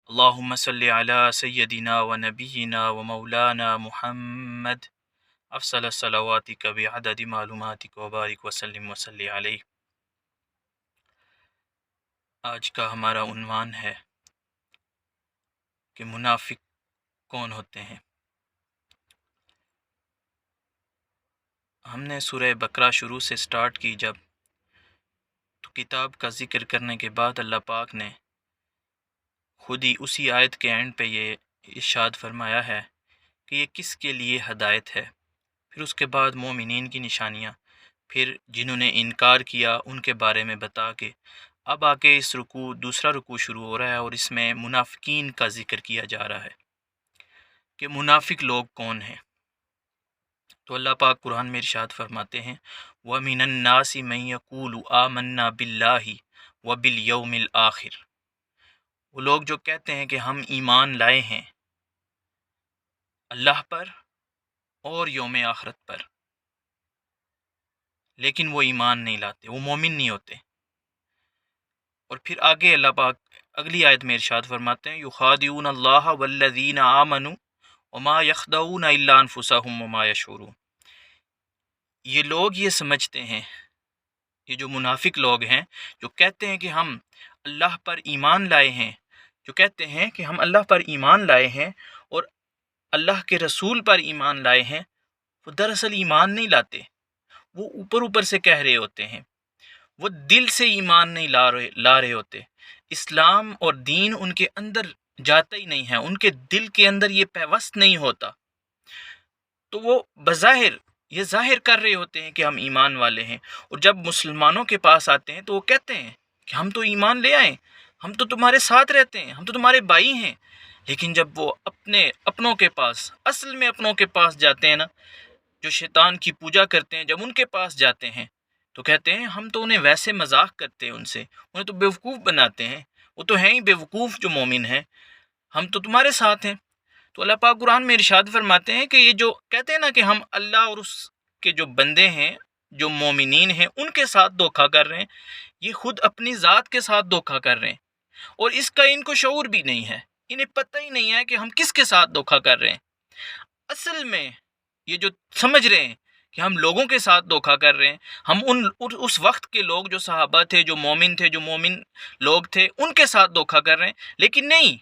اللہم صلی علی سیدنا و نبینا و مولانا محمد افضل الصلواتک بعدد معلوماتک و بارک وسلم وصلی علیہ۔ آج کا ہمارا عنوان ہے کہ منافق کون ہوتے ہیں۔ ہم نے سورہ بقرہ شروع سے سٹارٹ کی جب تو کتاب کا ذکر کرنے کے بعد اللہ پاک نے خود ہی اسی آیت کے اینڈ پہ یہ ارشاد فرمایا ہے کہ یہ کس کے لیے ہدایت ہے۔ پھر اس کے بعد مومنین کی نشانیاں، پھر جنہوں نے انکار کیا ان کے بارے میں بتا کے اب آ کے اس دوسرا رکوع شروع ہو رہا ہے اور اس میں منافقین کا ذکر کیا جا رہا ہے کہ منافق لوگ کون ہیں۔ تو اللہ پاک قرآن میں ارشاد فرماتے ہیں وَمِنَ النَّاسِ مَن يَقُولُ آمَنَّا بِاللَّهِ وَبِالْيَوْمِ الْآخِرِ، وہ لوگ جو کہتے ہیں کہ ہم ایمان لائے ہیں اللہ پر اور یوم آخرت پر، لیکن وہ ایمان نہیں لاتے، وہ مومن نہیں ہوتے۔ اور پھر آگے اللہ پاک اگلی آیت میں ارشاد فرماتے ہیں یخادعون اللہ والذین آمنوا وما یخدعون الا انفسهم وما یشعرون، یہ لوگ یہ سمجھتے ہیں، یہ جو منافق لوگ ہیں جو کہتے ہیں کہ ہم اللہ پر ایمان لائے ہیں، جو کہتے ہیں کہ ہم اللہ پر ایمان لائے ہیں اور اللہ کے رسول پر ایمان لائے ہیں، وہ دراصل ایمان نہیں لاتے، وہ اوپر سے کہہ رہے ہوتے ہیں، وہ دل سے ایمان نہیں لا رہے ہوتے، اسلام اور دین ان کے اندر جاتا ہی نہیں ہے، ان کے دل کے اندر یہ پیوست نہیں ہوتا، تو وہ بظاہر یہ ظاہر کر رہے ہوتے ہیں کہ ہم ایمان والے ہیں، اور جب مسلمانوں کے پاس آتے ہیں تو وہ کہتے ہیں کہ ہم تو ایمان لے آئے، ہم تو تمہارے ساتھ رہتے ہیں، ہم تو تمہارے بھائی ہیں، لیکن جب وہ اپنوں کے پاس، اصل میں اپنوں کے پاس جاتے ہیں نا، جو شیطان کی پوجا کرتے ہیں، جب ان کے پاس جاتے ہیں تو کہتے ہیں ہم تو انہیں ویسے مذاق کرتے ہیں، انہیں تو بیوقوف بناتے ہیں، وہ تو ہیں ہی بیوقوف جو مومن ہیں، ہم تو تمہارے ساتھ ہیں۔ تو اللہ پاک قرآن میں ارشاد فرماتے ہیں کہ یہ جو کہتے ہیں نا کہ ہم اللہ اور اس کے جو بندے ہیں، جو مومنین ہیں، ان کے ساتھ دھوکہ کر رہے ہیں، یہ خود اپنی ذات کے ساتھ دھوکہ کر رہے ہیں، اور اس کا ان کو شعور بھی نہیں ہے، انہیں پتہ ہی نہیں ہے کہ ہم کس کے ساتھ دھوکہ کر رہے ہیں۔ اصل میں یہ جو سمجھ رہے ہیں کہ ہم لوگوں کے ساتھ دھوکہ کر رہے ہیں، ہم اس وقت کے لوگ جو صحابہ تھے، جو مومن لوگ تھے، ان کے ساتھ دھوکہ کر رہے ہیں، لیکن نہیں،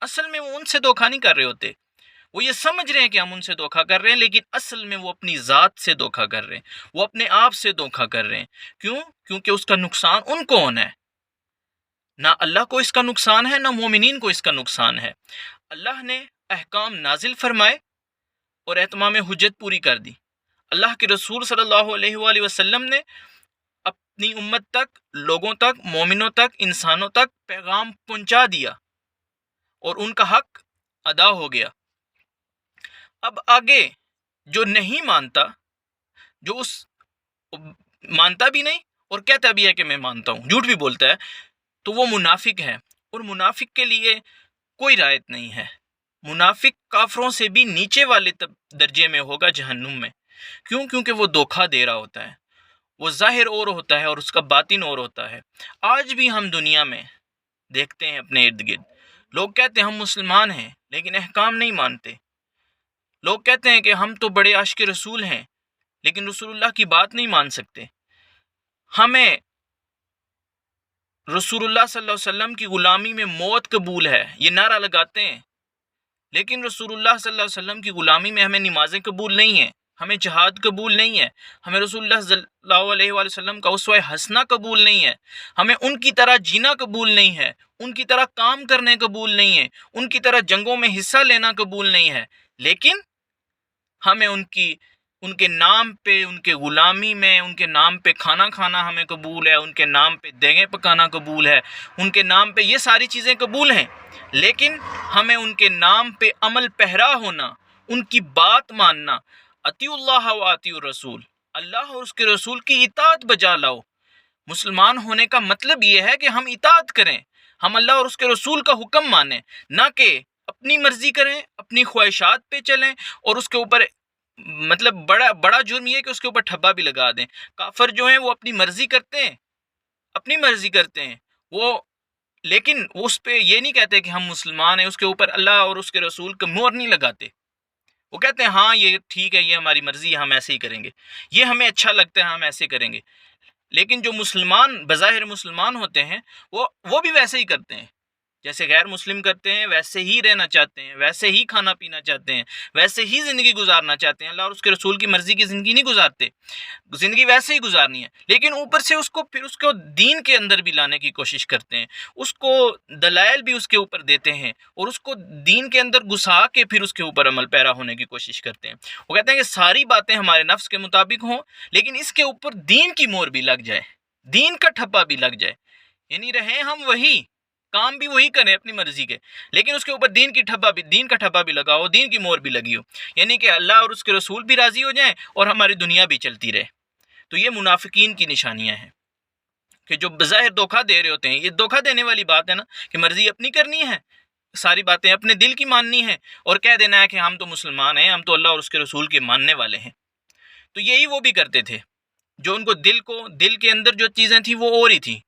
اصل میں وہ ان سے دھوکہ نہیں کر رہے ہوتے، وہ یہ سمجھ رہے ہیں کہ ہم ان سے دھوکہ کر رہے ہیں، لیکن اصل میں وہ اپنی ذات سے دھوکہ کر رہے ہیں، وہ اپنے آپ سے دھوکہ کر رہے ہیں۔ کیونکہ اس کا نقصان ان کو ہونا ہے، نہ اللہ کو اس کا نقصان ہے، نہ مومنین کو اس کا نقصان ہے۔ اللہ نے احکام نازل فرمائے اور اتمام حجت پوری کر دی، اللہ کے رسول صلی اللہ علیہ وآلہ وسلم نے اپنی امت تک، لوگوں تک، مومنوں تک، انسانوں تک پیغام پہنچا دیا اور ان کا حق ادا ہو گیا۔ اب آگے جو نہیں مانتا، جو مانتا بھی نہیں اور کہتا بھی ہے کہ میں مانتا ہوں، جھوٹ بھی بولتا ہے، تو وہ منافق ہے، اور منافق کے لیے کوئی رعایت نہیں ہے۔ منافق کافروں سے بھی نیچے والے درجے میں ہوگا جہنم میں، کیونکہ وہ دھوکہ دے رہا ہوتا ہے، وہ ظاہر اور ہوتا ہے اور اس کا باطن اور ہوتا ہے۔ آج بھی ہم دنیا میں دیکھتے ہیں اپنے ارد گرد، لوگ کہتے ہیں ہم مسلمان ہیں لیکن احکام نہیں مانتے، لوگ کہتے ہیں کہ ہم تو بڑے عاشق رسول ہیں لیکن رسول اللہ کی بات نہیں مان سکتے، ہمیں رسول اللہ صلی اللہ علیہ وسلم کی غلامی میں موت قبول ہے، یہ نعرہ لگاتے ہیں، لیکن رسول اللہ صلی اللہ علیہ وسلم کی غلامی میں ہمیں نمازیں قبول نہیں ہیں، ہمیں جہاد قبول نہیں ہے، ہمیں رسول اللہ صلی اللہ علیہ وآلہ وسلم کا اسوہ حسنہ قبول نہیں ہے، ہمیں ان کی طرح جینا قبول نہیں ہے، ان کی طرح کام کرنے قبول نہیں ہے، ان کی طرح جنگوں میں حصہ لینا قبول نہیں ہے، لیکن ہمیں ان کے نام پہ، ان کے غلامی میں، ان کے نام پہ کھانا کھانا ہمیں قبول ہے، ان کے نام پہ دیگیں پکانا قبول ہے، ان کے نام پہ یہ ساری چیزیں قبول ہیں، لیکن ہمیں ان کے نام پہ عمل پیرا ہونا، ان کی بات ماننا، اطیعوا اللہ و اطیعوا الرسول، اللہ اور اس کے رسول کی اطاعت بجا لاؤ۔ مسلمان ہونے کا مطلب یہ ہے کہ ہم اطاعت کریں، ہم اللہ اور اس کے رسول کا حکم مانیں، نہ کہ اپنی مرضی کریں، اپنی خواہشات پہ چلیں، اور اس کے اوپر مطلب بڑا جرم یہ ہے کہ اس کے اوپر ٹھبا بھی لگا دیں۔ کافر جو ہیں وہ اپنی مرضی کرتے ہیں، وہ لیکن اس پہ یہ نہیں کہتے کہ ہم مسلمان ہیں، اس کے اوپر اللہ اور اس کے رسول کا مہر نہیں لگاتے. وہ کہتے ہیں ہاں یہ ٹھیک ہے، یہ ہماری مرضی ہے، ہم ایسے ہی کریں گے، یہ ہمیں اچھا لگتا ہے، ہم ایسے کریں گے. لیکن جو مسلمان بظاہر مسلمان ہوتے ہیں وہ بھی ویسے ہی کرتے ہیں جیسے غیر مسلم کرتے ہیں، ویسے ہی رہنا چاہتے ہیں، ویسے ہی کھانا پینا چاہتے ہیں، ویسے ہی زندگی گزارنا چاہتے ہیں. اللہ اور اس کے رسول کی مرضی کی زندگی نہیں گزارتے، زندگی ویسے ہی گزارنی ہے، لیکن اوپر سے پھر اس کو دین کے اندر بھی لانے کی کوشش کرتے ہیں، اس کو دلائل بھی اس کے اوپر دیتے ہیں اور اس کو دین کے اندر گھسا کے پھر اس کے اوپر عمل پیرا ہونے کی کوشش کرتے ہیں. وہ کہتے ہیں کہ ساری باتیں ہمارے نفس کے مطابق ہوں، لیکن اس کے اوپر دین کی مہر بھی لگ جائے، دین کا ٹھپا بھی لگ جائے، یعنی رہیں ہم وہی، کام بھی وہی کریں اپنی مرضی کے، لیکن اس کے اوپر دین کا ٹھپا بھی لگا ہو، دین کی مہر بھی لگی ہو، یعنی کہ اللہ اور اس کے رسول بھی راضی ہو جائیں اور ہماری دنیا بھی چلتی رہے. تو یہ منافقین کی نشانیاں ہیں کہ جو بظاہر دھوکہ دے رہے ہوتے ہیں. یہ دھوکہ دینے والی بات ہے نا کہ مرضی اپنی کرنی ہے، ساری باتیں اپنے دل کی ماننی ہے اور کہہ دینا ہے کہ ہم تو مسلمان ہیں، ہم تو اللہ اور اس کے رسول کے ماننے والے ہیں. تو یہی وہ بھی کرتے تھے، جو ان کو دل کے اندر جو چیزیں تھیں وہ اور ہی تھیں،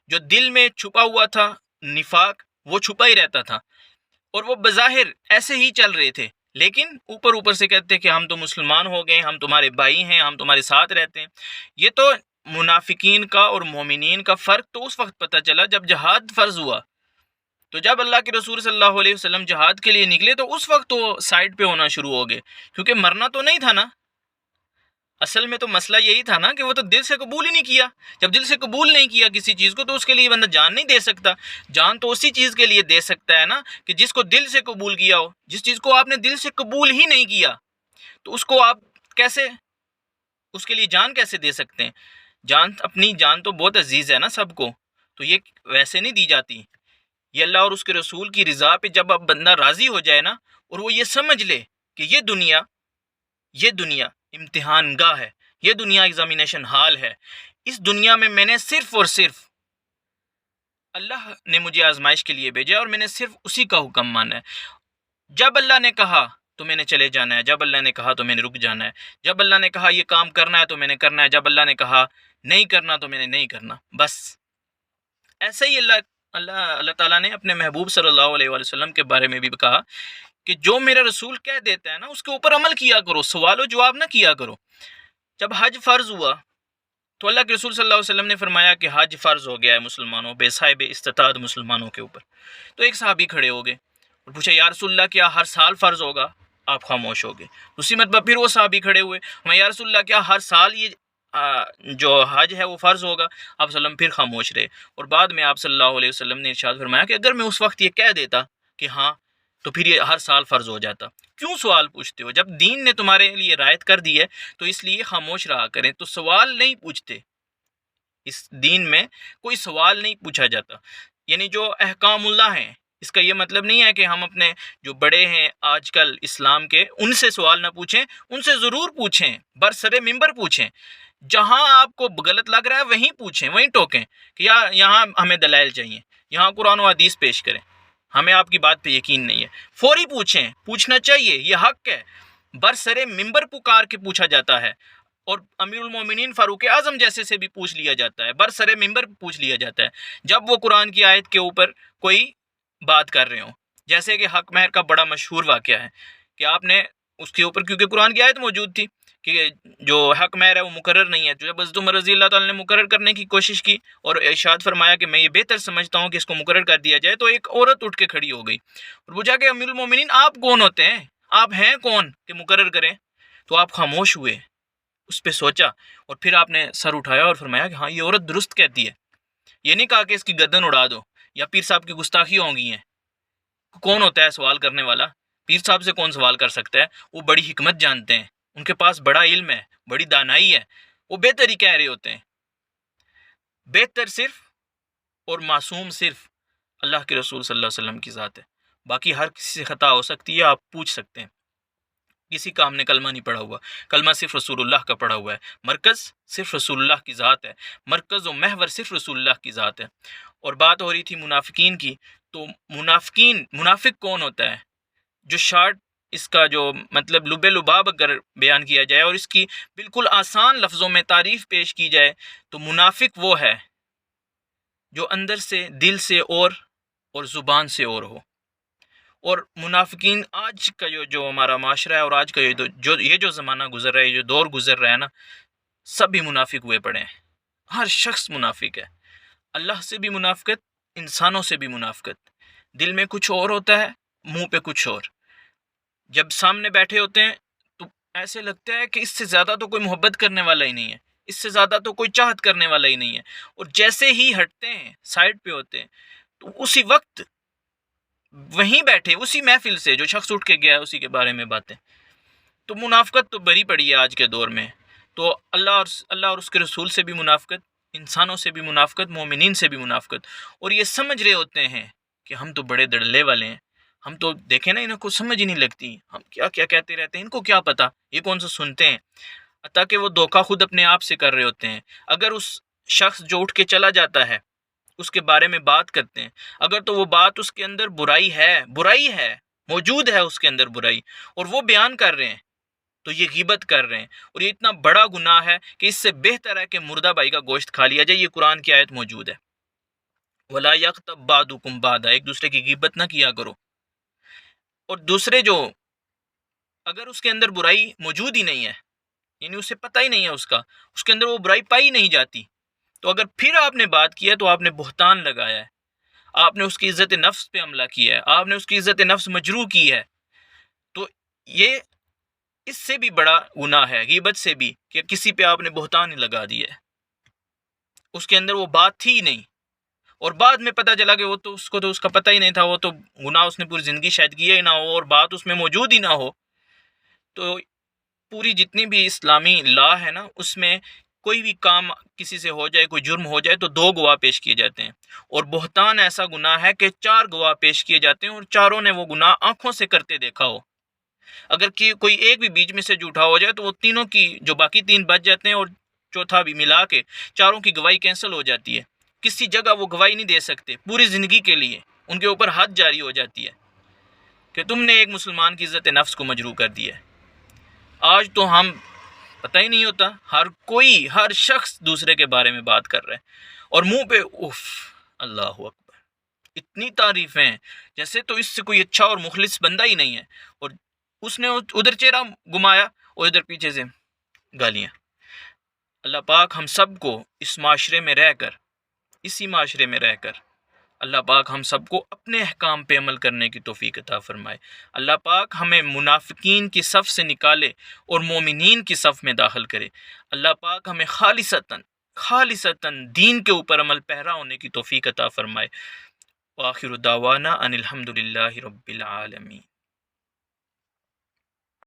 جو دل میں چھپا ہوا تھا نفاق وہ چھپا ہی رہتا تھا، اور وہ بظاہر ایسے ہی چل رہے تھے، لیکن اوپر سے کہتے کہ ہم تو مسلمان ہو گئے، ہم تمہارے بھائی ہیں، ہم تمہارے ساتھ رہتے ہیں. یہ تو منافقین کا اور مومنین کا فرق تو اس وقت پتہ چلا جب جہاد فرض ہوا. تو جب اللہ کے رسول صلی اللہ علیہ وسلم جہاد کے لیے نکلے تو اس وقت وہ سائڈ پہ ہونا شروع ہو گئے، کیونکہ مرنا تو نہیں تھا نا. اصل میں تو مسئلہ یہی تھا نا کہ وہ تو دل سے قبول ہی نہیں کیا. جب دل سے قبول نہیں کیا کسی چیز کو تو اس کے لیے بندہ جان نہیں دے سکتا. جان تو اسی چیز کے لیے دے سکتا ہے نا کہ جس کو دل سے قبول کیا ہو. جس چیز کو آپ نے دل سے قبول ہی نہیں کیا تو اس کو آپ کیسے، اس کے لیے جان کیسے دے سکتے ہیں؟ اپنی جان تو بہت عزیز ہے نا سب کو، تو یہ ویسے نہیں دی جاتی. یہ اللہ اور اس کے رسول کی رضا پہ جب اب بندہ راضی ہو جائے نا اور وہ یہ سمجھ لے کہ یہ دنیا امتحان گاہ ہے، یہ دنیا ایگزامینیشن ہال ہے، اس دنیا میں میں نے صرف اور صرف اللہ نے مجھے آزمائش کے لیے بھیجا اور میں نے صرف اسی کا حکم مانا ہے. جب اللہ نے کہا تو میں نے چلے جانا ہے، جب اللہ نے کہا تو میں نے رک جانا ہے، جب اللہ نے کہا یہ کام کرنا ہے تو میں نے کرنا ہے، جب اللہ نے کہا نہیں کرنا تو میں نے نہیں کرنا. بس ایسے ہی اللہ تعالیٰ نے اپنے محبوب صلی اللہ علیہ وسلم کے بارے میں بھی کہا کہ جو میرا رسول کہہ دیتا ہے نا اس کے اوپر عمل کیا کرو، سوال و جواب نہ کیا کرو. جب حج فرض ہوا تو اللہ کے رسول صلی اللہ علیہ وسلم نے فرمایا کہ حج فرض ہو گیا ہے مسلمانوں بے صاحب استطاعت مسلمانوں کے اوپر. تو ایک صحابی کھڑے ہو گئے اور پوچھا یا رسول اللہ کیا ہر سال فرض ہوگا؟ آپ خاموش ہو گئے. اسی مرتبہ پھر وہ صحابی کھڑے ہوئے، میں یا رسول اللہ کیا ہر سال یہ جو حج ہے وہ فرض ہوگا؟ آپ صلی اللہ علیہ وسلم پھر خاموش رہے. اور بعد میں آپ صلی اللہ علیہ وسلم نے ارشاد فرمایا کہ اگر میں اس وقت یہ کہہ دیتا کہ ہاں تو پھر یہ ہر سال فرض ہو جاتا. کیوں سوال پوچھتے ہو؟ جب دین نے تمہارے لیے رعایت کر دی ہے تو اس لیے خاموش رہا کریں. تو سوال نہیں پوچھتے، اس دین میں کوئی سوال نہیں پوچھا جاتا. یعنی جو احکام اللہ ہیں اس کا یہ مطلب نہیں ہے کہ ہم اپنے جو بڑے ہیں آج کل اسلام کے ان سے سوال نہ پوچھیں، ان سے ضرور پوچھیں، برسر ممبر پوچھیں. جہاں آپ کو غلط لگ رہا ہے وہیں پوچھیں، وہیں ٹوکیں کہ یہاں ہمیں دلائل چاہیے، یہاں قرآن و حدیث پیش کریں، ہمیں آپ کی بات پہ یقین نہیں ہے. فوری پوچھیں، پوچھنا چاہیے، یہ حق ہے. برسر ممبر پکار کے پوچھا جاتا ہے، اور امیر المومنین فاروق اعظم جیسے سے بھی پوچھ لیا جاتا ہے، برسر ممبر پوچھ لیا جاتا ہے جب وہ قرآن کی آیت کے اوپر کوئی بات کر رہے ہوں. جیسے کہ حق مہر کا بڑا مشہور واقعہ ہے کہ آپ نے اس کے اوپر کیونکہ قرآن کی آیت موجود تھی کہ جو حق مہر ہے وہ مقرر نہیں ہے. جب حضرت عمر رضی اللہ تعالیٰ نے مقرر کرنے کی کوشش کی اور ارشاد فرمایا کہ میں یہ بہتر سمجھتا ہوں کہ اس کو مقرر کر دیا جائے، تو ایک عورت اٹھ کے کھڑی ہو گئی اور پوچھا کہ امیر المومنین آپ کون ہوتے ہیں، آپ ہیں کون کہ مقرر کریں؟ تو آپ خاموش ہوئے، اس پہ سوچا اور پھر آپ نے سر اٹھایا اور فرمایا کہ ہاں یہ عورت درست کہتی ہے. یہ نہیں کہا کہ اس کی گردن اڑا دو یا پیر صاحب کی گستاخی ہوں گی ہیں. کون ہوتا ہے سوال کرنے والا؟ پیر صاحب سے کون سوال کر سکتا ہے؟ وہ بڑی حکمت جانتے ہیں، ان کے پاس بڑا علم ہے، بڑی دانائی ہے، وہ بہتر ہی کہہ رہے ہوتے ہیں. بہتر صرف اور معصوم صرف اللہ کے رسول صلی اللہ علیہ وسلم کی ذات ہے. باقی ہر کسی سے خطا ہو سکتی ہے، آپ پوچھ سکتے ہیں. کسی کا ہم نے کلمہ نہیں پڑھا ہوا، کلمہ صرف رسول اللہ کا پڑھا ہوا ہے. مرکز صرف رسول اللہ کی ذات ہے، مرکز و محور صرف رسول اللہ کی ذات ہے. اور بات ہو رہی تھی منافقین کی، تو منافق کون ہوتا ہے؟ جو شارٹ اس کا جو مطلب لب لباب اگر بیان کیا جائے اور اس کی بالکل آسان لفظوں میں تعریف پیش کی جائے تو منافق وہ ہے جو اندر سے، دل سے اور زبان سے اور ہو۔ اور منافقین آج کا جو ہمارا معاشرہ ہے، اور آج کا یہ جو زمانہ گزر رہا ہے، یہ جو دور گزر رہا ہے نا، سب بھی منافق ہوئے پڑے ہیں۔ ہر شخص منافق ہے، اللہ سے بھی منافقت، انسانوں سے بھی منافقت۔ دل میں کچھ اور ہوتا ہے، منہ پہ کچھ اور۔ جب سامنے بیٹھے ہوتے ہیں تو ایسے لگتا ہے کہ اس سے زیادہ تو کوئی محبت کرنے والا ہی نہیں ہے، اس سے زیادہ تو کوئی چاہت کرنے والا ہی نہیں ہے، اور جیسے ہی ہٹتے ہیں، سائڈ پہ ہوتے ہیں، تو اسی وقت وہیں بیٹھے اسی محفل سے جو شخص اٹھ کے گیا ہے اسی کے بارے میں باتیں۔ تو منافقت تو بری پڑی ہے آج کے دور میں۔ تو اللہ اور اس کے رسول سے بھی منافقت، انسانوں سے بھی منافقت، مومنین سے بھی منافقت، اور یہ سمجھ رہے ہوتے ہیں کہ ہم تو بڑے دڑلے والے ہیں، ہم تو دیکھیں نا، انہیں کو سمجھ ہی نہیں لگتی، ہم کیا کیا کہتے رہتے ہیں، ان کو کیا پتا، یہ کون سا سنتے ہیں۔ تاکہ وہ دھوکہ خود اپنے آپ سے کر رہے ہوتے ہیں۔ اگر اس شخص جو اٹھ کے چلا جاتا ہے اس کے بارے میں بات کرتے ہیں، اگر تو وہ بات اس کے اندر برائی ہے، موجود ہے اس کے اندر برائی، اور وہ بیان کر رہے ہیں، تو یہ غیبت کر رہے ہیں، اور یہ اتنا بڑا گناہ ہے کہ اس سے بہتر ہے کہ مردہ بھائی کا گوشت کھا لیا جائے۔ یہ قرآن کی آیت موجود ہے، وَلَا يَغْتَب بَعْضُكُمْ بَعْضًا، ایک دوسرے کی غیبت نہ کیا کرو۔ اور دوسرے جو، اگر اس کے اندر برائی موجود ہی نہیں ہے، یعنی اسے پتہ ہی نہیں ہے اس کے اندر وہ برائی پائی نہیں جاتی، تو اگر پھر آپ نے بات کی ہے تو آپ نے بہتان لگایا ہے، آپ نے اس کی عزت نفس پہ حملہ کیا ہے، آپ نے اس کی عزت نفس مجروح کی ہے۔ تو یہ اس سے بھی بڑا گناہ ہے، غیبت سے بھی، کہ کسی پہ آپ نے بہتان ہی لگا دیا ہے، اس کے اندر وہ بات تھی ہی نہیں، اور بعد میں پتہ چلا کہ وہ تو اس کو تو اس کا پتہ ہی نہیں تھا، وہ تو گناہ اس نے پوری زندگی شاید کیا ہی نہ ہو، اور بات اس میں موجود ہی نہ ہو۔ تو پوری جتنی بھی اسلامی لا ہے نا، اس میں کوئی بھی کام کسی سے ہو جائے، کوئی جرم ہو جائے، تو 2 گواہ پیش کیے جاتے ہیں، اور بہتان ایسا گناہ ہے کہ 4 گواہ پیش کیے جاتے ہیں، اور چاروں نے وہ گناہ آنکھوں سے کرتے دیکھا ہو۔ اگر کوئی ایک بھی بیچ میں سے جھوٹا ہو جائے تو وہ تینوں کی جو باقی 3 بچ جاتے ہیں، اور چوتھا بھی ملا کے چاروں کی گواہی کینسل ہو جاتی ہے، کسی جگہ وہ گواہی نہیں دے سکتے پوری زندگی کے لیے، ان کے اوپر حد جاری ہو جاتی ہے کہ تم نے ایک مسلمان کی عزت نفس کو مجروح کر دیا ہے۔ آج تو ہم پتہ ہی نہیں ہوتا، ہر شخص دوسرے کے بارے میں بات کر رہا ہے، اور منہ پہ اف، اللہ اکبر، اتنی تعریفیں ہیں جیسے تو اس سے کوئی اچھا اور مخلص بندہ ہی نہیں ہے، اور اس نے ادھر چہرہ گمایا اور ادھر پیچھے سے گالیاں۔ اللہ پاک ہم سب کو اسی معاشرے میں رہ کر اللہ پاک ہم سب کو اپنے احکام پہ عمل کرنے کی توفیق عطا فرمائے۔ اللہ پاک ہمیں منافقین کی صف سے نکالے اور مومنین کی صف میں داخل کرے۔ اللہ پاک ہمیں خالصتاً دین کے اوپر عمل پیرا ہونے کی توفیق عطا فرمائے۔ وآخر دعوانا ان الحمد للہ رب العالمین۔